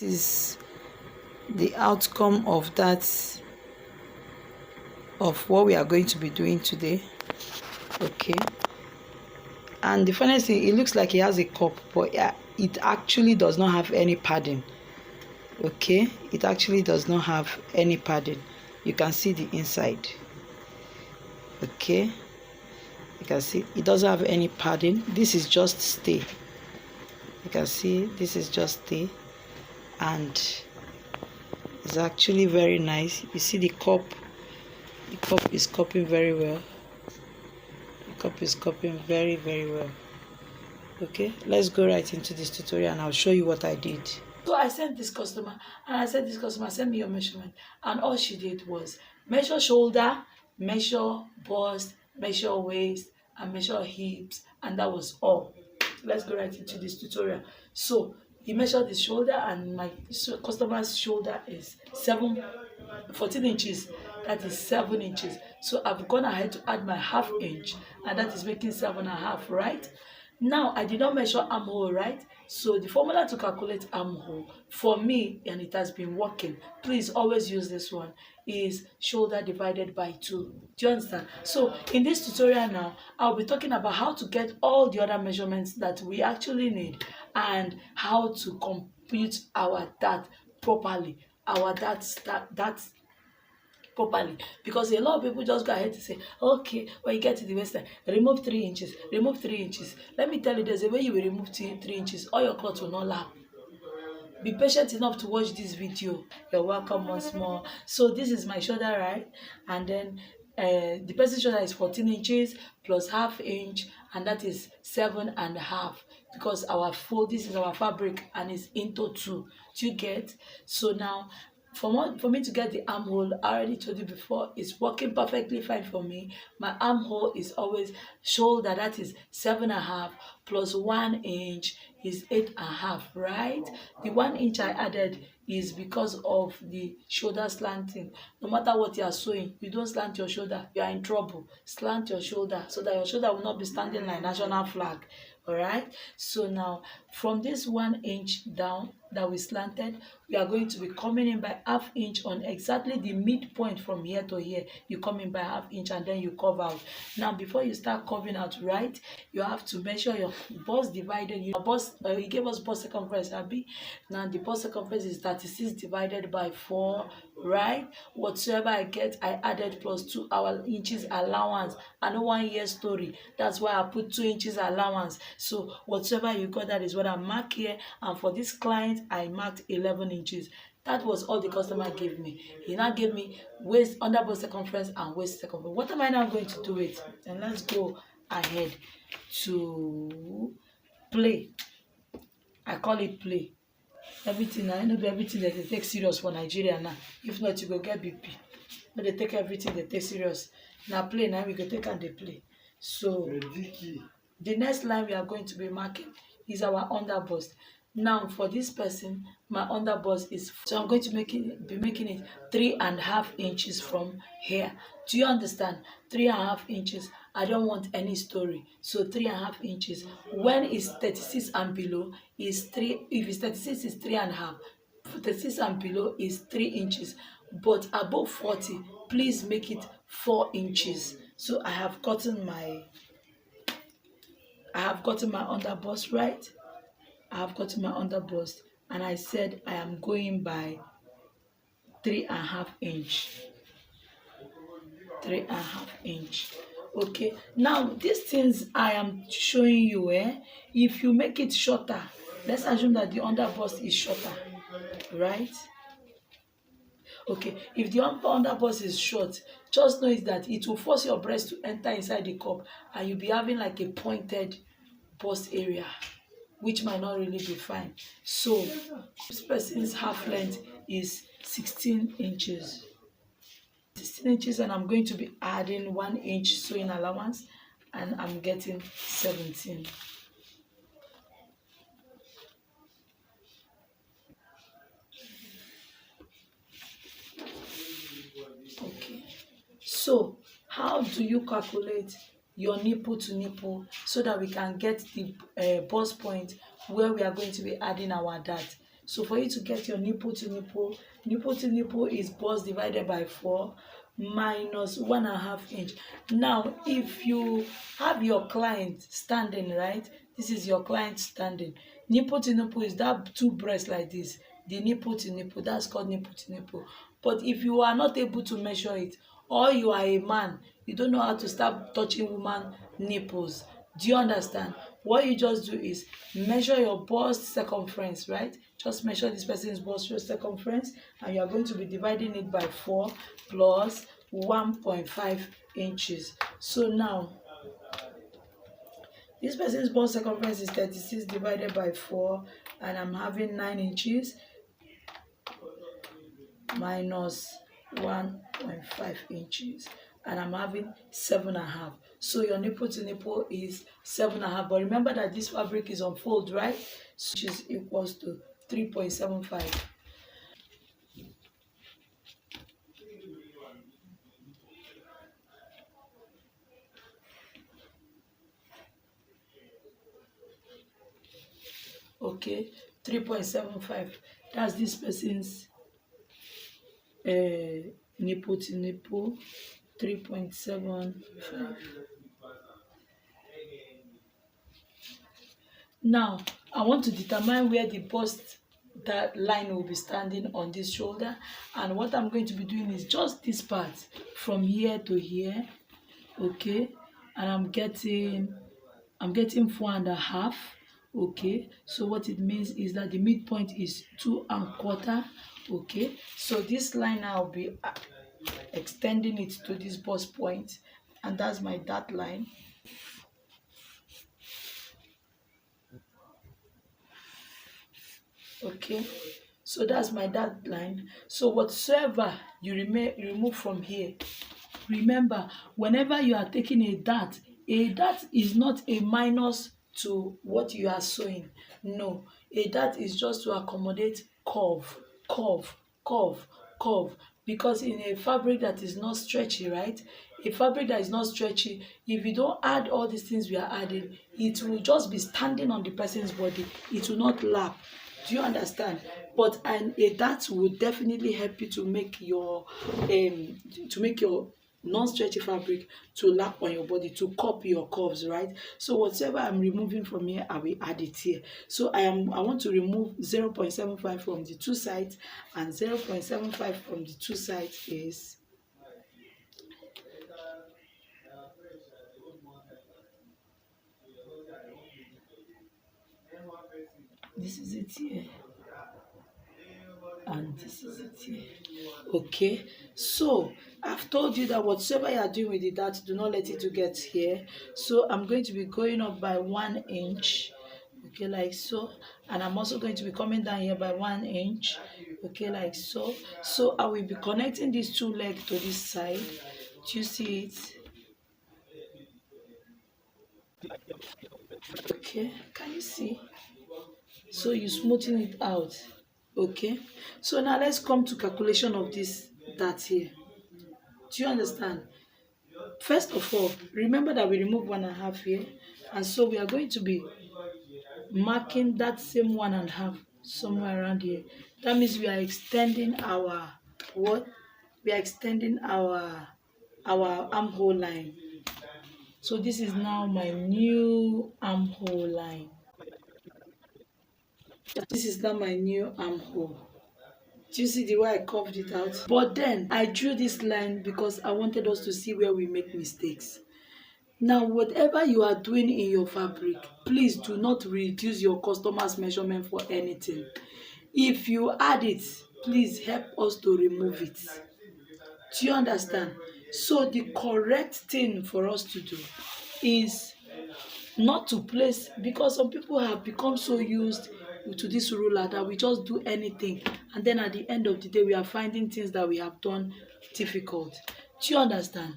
is the outcome of that, of what we are going to be doing today. Okay, and the funniest thing, it looks like it has a cup, but it actually does not have any padding. Okay, it actually does not have any padding. You can see the inside. Okay, you can see it doesn't have any padding. This is just stay. You can see this is just stay, and it's actually very nice. You see the cup is cupping very well. The cup is cupping very well. Okay, let's go right into this tutorial and I'll show you what I did. So I sent this customer and I said, this customer, send me your measurement, and all she did was measure shoulder, measure bust, measure waist, and measure hips, and that was all. Let's go right into this tutorial. So he measured his shoulder, and my customer's shoulder is 14 inches. That is 7 inches. So I've gone ahead to add my ½ inch, and that is making 7.5, right? Now I did not measure armhole, right? So the formula to calculate armhole for me, and it has been working, please always use this one, is shoulder divided by 2. Do you understand? So in this tutorial now, I'll be talking about how to get all the other measurements that we actually need, and how to compute our dart properly, properly, because a lot of people just go ahead to say, okay, when you get to the waistline, remove 3 inches, remove 3 inches. Let me tell you, there's a way you will remove 3 inches, all your clothes will not lap. Be patient enough to watch this video. You're welcome once more. So this is my shoulder, right? And then the person's shoulder is 14 inches plus ½ inch, and that is 7.5, because this is our fabric and it's into 2. Do you get? So now for me to get the armhole, I already told you before, it's working perfectly fine for me. My armhole is always shoulder, that is 7.5 plus 1 inch is 8.5, right? The 1 inch I added is because of the shoulder slanting. No matter what you are sewing, you don't slant your shoulder, you are in trouble. Slant your shoulder so that your shoulder will not be standing like national flag. All right, so now from this 1 inch down that we slanted, we are going to be coming in by ½ inch on exactly the midpoint. From here to here, you come in by ½ inch and then you curve out. Now before you start curving out, right, you have to measure your bust divided. You gave us bust circumference, Abby. Now the bust circumference is 36 divided by 4, right? Whatsoever I get, I added plus 2 inches allowance. I know 1 year story, that's why I put 2 inches allowance. So whatsoever you got, that is what I mark here. And for this client, I marked 11 inches. That was all the customer gave me. He now gave me waist, under bust circumference and waist circumference. What am I now going to do with? And let's go ahead to play. I call it play. Everything, I know everything that they take serious for Nigeria now. If not, you go get BP. But they take everything they take serious. Now play, now we go take and they play. So the next line we are going to be marking is our under bust. Now for this person, my under bust is, so I'm going to be making it 3.5 inches from here. Do you understand? 3.5 inches. I don't want any story. So 3.5 inches. When it's 36 and below is 3. If it's 36, is 3.5. 36 and below is 3 inches. But above 40, please make it 4 inches. So I have gotten my under bust, right? I have gotten my under bust, and I said I am going by 3.5 inch. 3.5 inch. Okay, now these things I am showing you, if you make it shorter, let's assume that the under bust is shorter, right? Okay, if the under bust is short, just know is that it will force your breast to enter inside the cup, and you'll be having like a pointed bust area, which might not really be fine. So this person's half length is 16 inches. 16 inches, and I'm going to be adding 1 inch sewing allowance, and I'm getting 17. Okay, so how do you calculate your nipple to nipple so that we can get the bust point where we are going to be adding our dart? So for you to get your nipple to nipple is bust divided by 4 minus 1.5 inch. Now, if you have your client standing, right? This is your client standing. Nipple to nipple is that two breasts like this. The nipple to nipple, that's called nipple to nipple. But if you are not able to measure it, or you are a man, you don't know how to start touching woman nipples. Do you understand? What you just do is measure your bust circumference, right? Just measure this person's bust circumference, and you are going to be dividing it by 4 plus 1.5 inches. So now, this person's bust circumference is 36 divided by 4, and I'm having 9 inches minus 1.5 inches, and I'm having 7.5. So your nipple to nipple is 7.5. But remember that this fabric is on fold, right? So which is equals to 3.75. Okay, 3.75. That's this person's nipple to nipple, 3.75. Now, I want to determine where the bust that line will be standing on this shoulder, and what I'm going to be doing is just this part from here to here, okay, and I'm getting 4.5. Okay, so what it means is that the midpoint is 2.25. Okay, so this line I'll be extending it to this bust point, and that's my dot line. Okay, so that's my dot line. So whatsoever you remove from here, remember, whenever you are taking a dart is not a minus to what you are sewing. No, a dart is just to accommodate curve, curve, curve, curve. Because in a fabric that is not stretchy, right? A fabric that is not stretchy, if you don't add all these things we are adding, it will just be standing on the person's body. It will not lap. Do you understand? But a dart will definitely help you to make your non-stretchy fabric to lap on your body, to copy your curves, right? So whatever I'm removing from here, I will add it here. So I want to remove 0.75 from the two sides, and 0.75 from the two sides is this is it here, and this is it here. Okay, so I've told you that whatsoever you are doing with the dart, do not let it to get here. So I'm going to be going up by 1 inch, okay, like so, and I'm also going to be coming down here by 1 inch, okay, like so. So I will be connecting these two legs to this side. Do you see it? Okay, can you see? So you smoothing it out. Okay, so now let's come to calculation of this dart here. Do you understand? First of all, remember that we removed 1.5 here, and so we are going to be marking that same 1.5 somewhere around here. That means we are extending our what? We are extending our armhole line. So this is now my new armhole line. This is now my new armhole. Do you see the way I curved it out? But then I drew this line because I wanted us to see where we make mistakes. Now, whatever you are doing in your fabric, please do not reduce your customer's measurement for anything. If you add it, please help us to remove it. Do you understand? So the correct thing for us to do is not to place, because some people have become so used to this ruler that we just do anything, and then at the end of the day we are finding things that we have done difficult. Do you understand?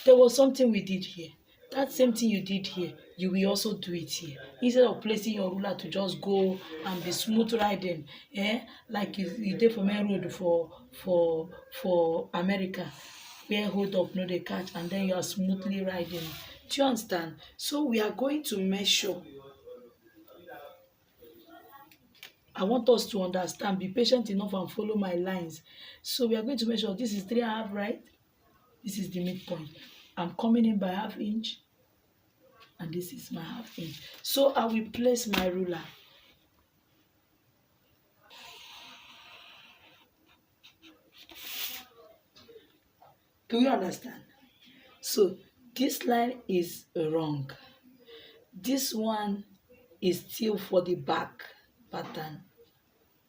There was something we did here. That same thing you did here, you will also do it here. Instead of placing your ruler to just go and be smooth riding, like you did for main road for America, where hold up no dey catch, and then you are smoothly riding. Do you understand? So we are going to measure I want us to understand, be patient enough and follow my lines. So we are going to measure, this is 3.5, right? This is the midpoint. I'm coming in by 1/2 inch, and this is my 1/2 inch. So I will place my ruler. Do you understand? So this line is wrong. This one is still for the back pattern,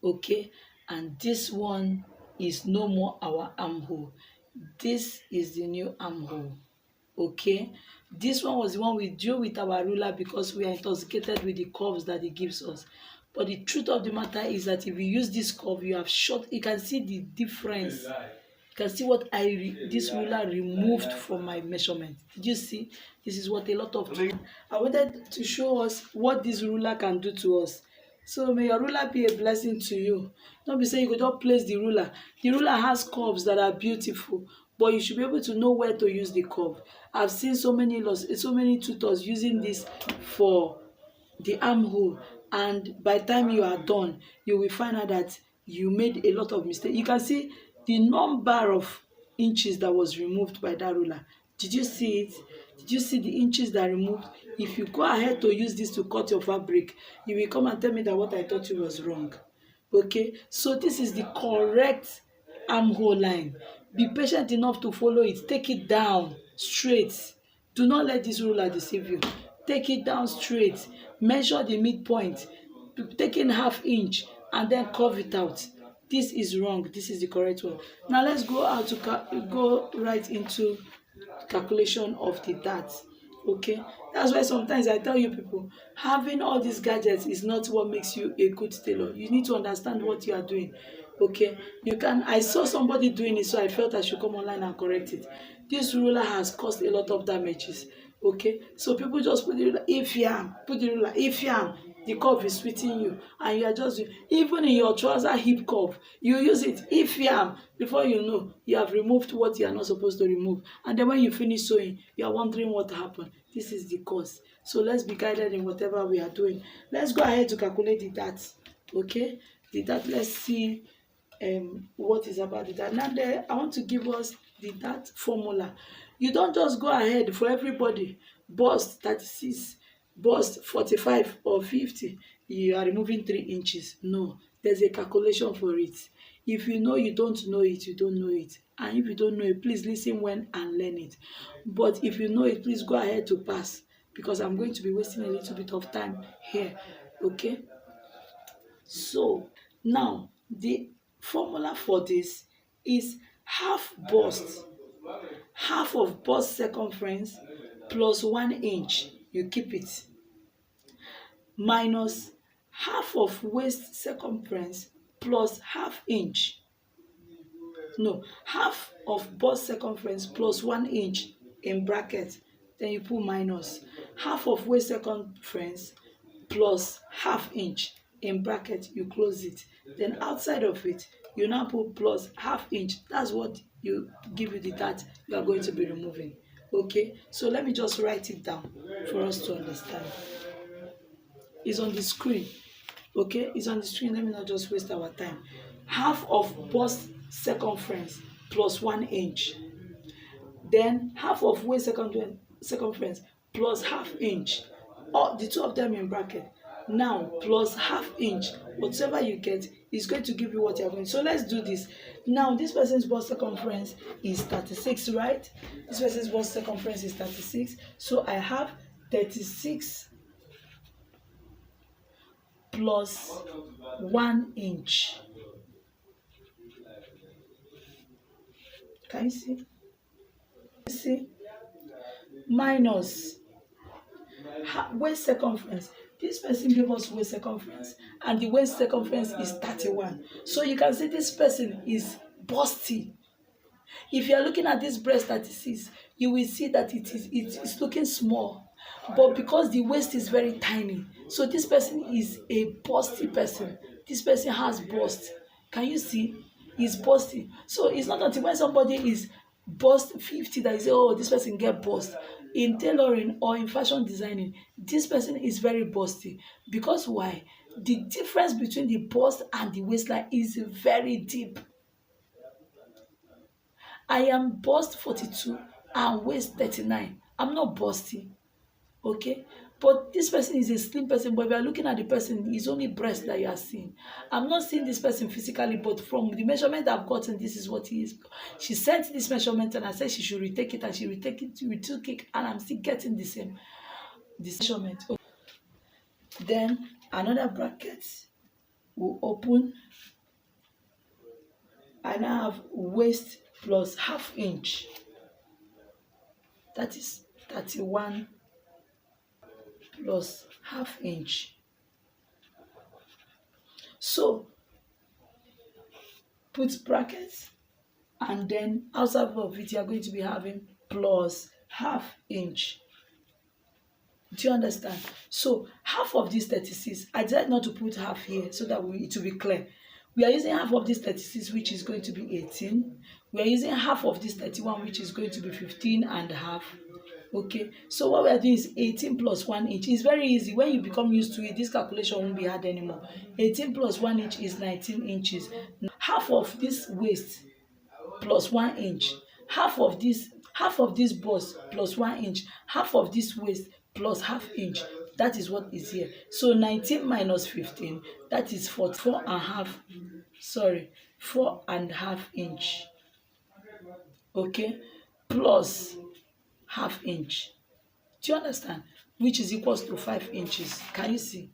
okay? And this one is no more our armhole. This is the new armhole, okay? This one was the one we drew with our ruler because we are intoxicated with the curves that it gives us. But the truth of the matter is that if you use this curve, you have short, you can see the difference. You can see what this ruler removed from my measurement. Did you see? This is what a lot of I wanted to show us what this ruler can do to us. So may your ruler be a blessing to you. Don't be saying you could just place the ruler. The ruler has curves that are beautiful, but you should be able to know where to use the curve. I've seen so many tutors using this for the armhole, and by the time you are done, you will find out that you made a lot of mistakes. You can see the number of inches that was removed by that ruler. Did you see it? Did you see the inches that removed? If you go ahead to use this to cut your fabric, you will come and tell me that what I taught you was wrong. Okay, so this is the correct armhole line. Be patient enough to follow it. Take it down straight. Do not let this ruler deceive you. Take it down straight. Measure the midpoint. Taking 1/2 inch and then curve it out. This is wrong. This is the correct one. Now let's go out to go right into calculation of the dart. Okay, that's why sometimes I tell you people, having all these gadgets is not what makes you a good tailor. You need to understand what you are doing. Okay, you can, I saw somebody doing it, so I felt I should come online and correct it. This ruler has caused a lot of damages. Okay, so people just put the ruler, if you am, put the ruler, if you am, the curve is fitting you, and you are just, even in your trouser hip curve, you use it, if you am, before you know, you have removed what you are not supposed to remove, and then when you finish sewing, you are wondering what happened. This is the cause. So let's be guided in whatever we are doing. Let's go ahead to calculate the dart. Okay, the dart, let's see what is about the dart. Now there, I want to give us the dart formula. You don't just go ahead for everybody, bust 36, bust 45 or 50, you are removing 3 inches. No, there's a calculation for it. If you know you don't know it, you don't know it. And if you don't know it, please listen when and learn it. But if you know it, please go ahead to pass, because I'm going to be wasting a little bit of time here. Okay, so now the formula for this is half of bust circumference plus 1 inch, you keep it, minus half of waist circumference plus 1/2 inch. No, half of bust circumference plus 1 inch in bracket, then you put minus half of waist circumference plus 1/2 inch in bracket, you close it. Then outside of it, you now put plus 1/2 inch. That's what you give you the dart you are going to be removing. Okay, so let me just write it down for us to understand. It's on the screen. Okay, it's on the screen. Let me not just waste our time. Half of bust circumference plus 1 inch. Then half of waist circumference plus 1/2 inch. Or the two of them in bracket. Now plus 1/2 inch. Whatever you get is going to give you what you're going. So let's do this. Now this person's bust circumference is 36, right? This person's bust circumference is 36. So I have 36 plus 1 inch. Can you see? See? Minus waist circumference. This person gave us waist circumference, and the waist circumference is 31. So you can see this person is busty. If you are looking at this breast 36, you will see that it's looking small, but because the waist is very tiny, so this person is a busty person. This person has bust. Can you see? He's busty. So it's not until when somebody is bust 50 that you say, oh, this person get bust. In tailoring or in fashion designing, this person is very busty. Because why? the difference between the bust and the waistline is very deep. I am bust 42 and waist 39. I'm not busty, okay? But this person is a slim person, but if you are looking at the person, it's only breast that you are seeing. I'm not seeing this person physically, but from the measurement I've gotten, this is what he is. She sent this measurement and I said she should retake it, and she retook it, and I'm still getting the same this measurement. Okay. Then another bracket will open. I now have waist plus half inch. That is 31 plus half inch. So put brackets, and then outside of it you are going to be having plus half inch. Do you understand? So half of this 36, I decided not to put half here so that it will be clear. We are using half of this 36, which is going to be 18. We are using half of this 31, which is going to be 15 and a half. Okay, so what we are doing is 18 plus 1 inch. It's very easy. When you become used to it, this calculation won't be hard anymore. 18 plus 1 inch is 19 inches. Half of this waist plus 1 inch. Half of this bust plus 1 inch. Half of this waist plus half inch. That is what is here. So 19 minus 15, that is 4 and half. Sorry, 4.5 inch. Okay, plus half inch. Do you understand? Which is equals to 5 inches. Can you see?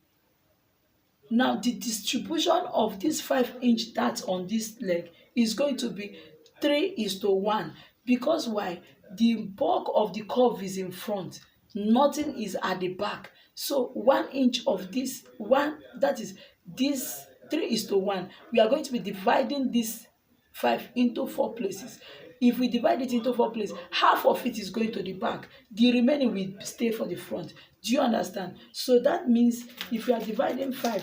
Now the distribution of this 5-inch dart on this leg is going to be 3:1. Because why? The bulk of the curve is in front, nothing is at the back. So 1 inch of this one, that is this 3:1. We are going to be dividing this 5 into 4 places. If we divide it into 4 places, half of it is going to the back, the remaining will stay for the front. Do you understand? So that means if we are dividing 5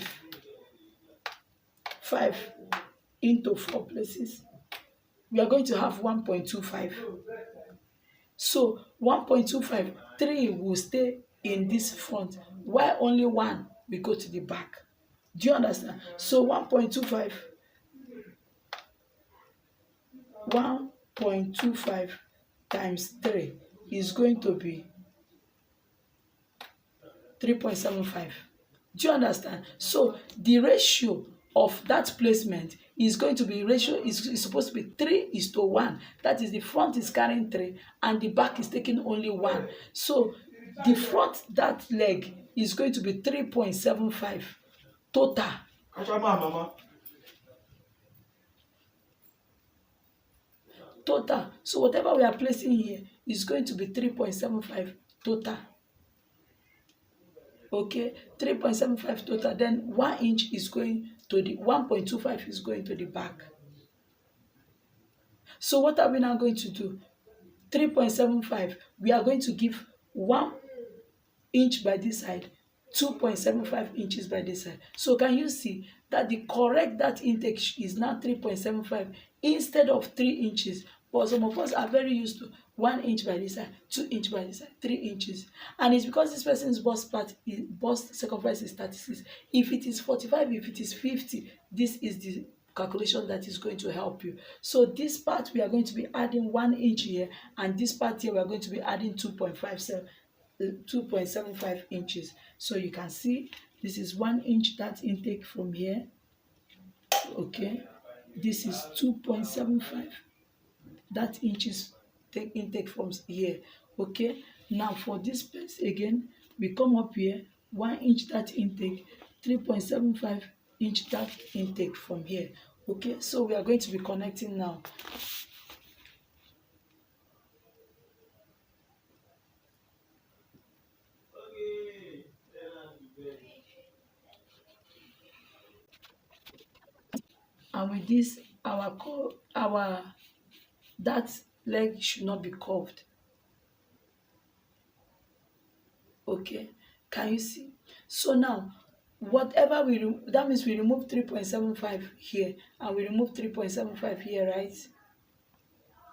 into 4 places, we are going to have 1.25. So 1.25, 3 will stay in this front, while only 1 will go to the back. Do you understand? So 1.25 times 3 is going to be 3.75. Do you understand? So the ratio of that placement is going to be is supposed to be 3:1. That is, the front is carrying 3 and the back is taking only 1. So the front that leg is going to be 3.75 total. Total. So whatever we are placing here is going to be 3.75 total. Okay, 3.75 total. Then 1 inch is going to the 1.25 is going to the back. So what are we now going to do? 3.75, we are going to give 1 inch by this side, 2.75 inches by this side. So can you see that the correct that intake is now 3.75 instead of 3 inches? But some of us are very used to 1 inch by this side, 2 inch by this side, 3 inches. And it's because this person's bust circumference is 36. If it is 45, if it is 50, this is the calculation that is going to help you. So this part we are going to be adding 1 inch here, and this part here we are going to be adding 2.75 inches. So you can see this is 1 inch that intake from here. Okay, this is 2.75 that inches intake from here. Okay, now for this place again, we come up here, 1 inch that intake, 3.75 inch that intake from here. Okay, so we are going to be connecting now. And with this, our that leg should not be curved. Okay, can you see? So now whatever that means we remove 3.75 here and we remove 3.75 here, right?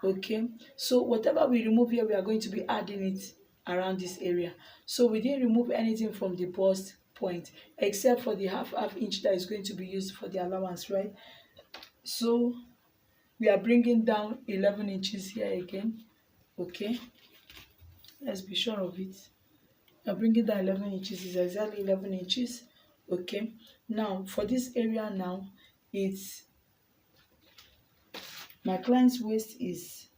Okay, so whatever we remove here, we are going to be adding it around this area. So we didn't remove anything from the bust point, except for the half inch that is going to be used for the allowance, right? So we are bringing down 11 inches here again. Okay, let's be sure of it. I'm bringing down 11 inches, is exactly 11 inches. Okay, now for this area now, it's my client's waist is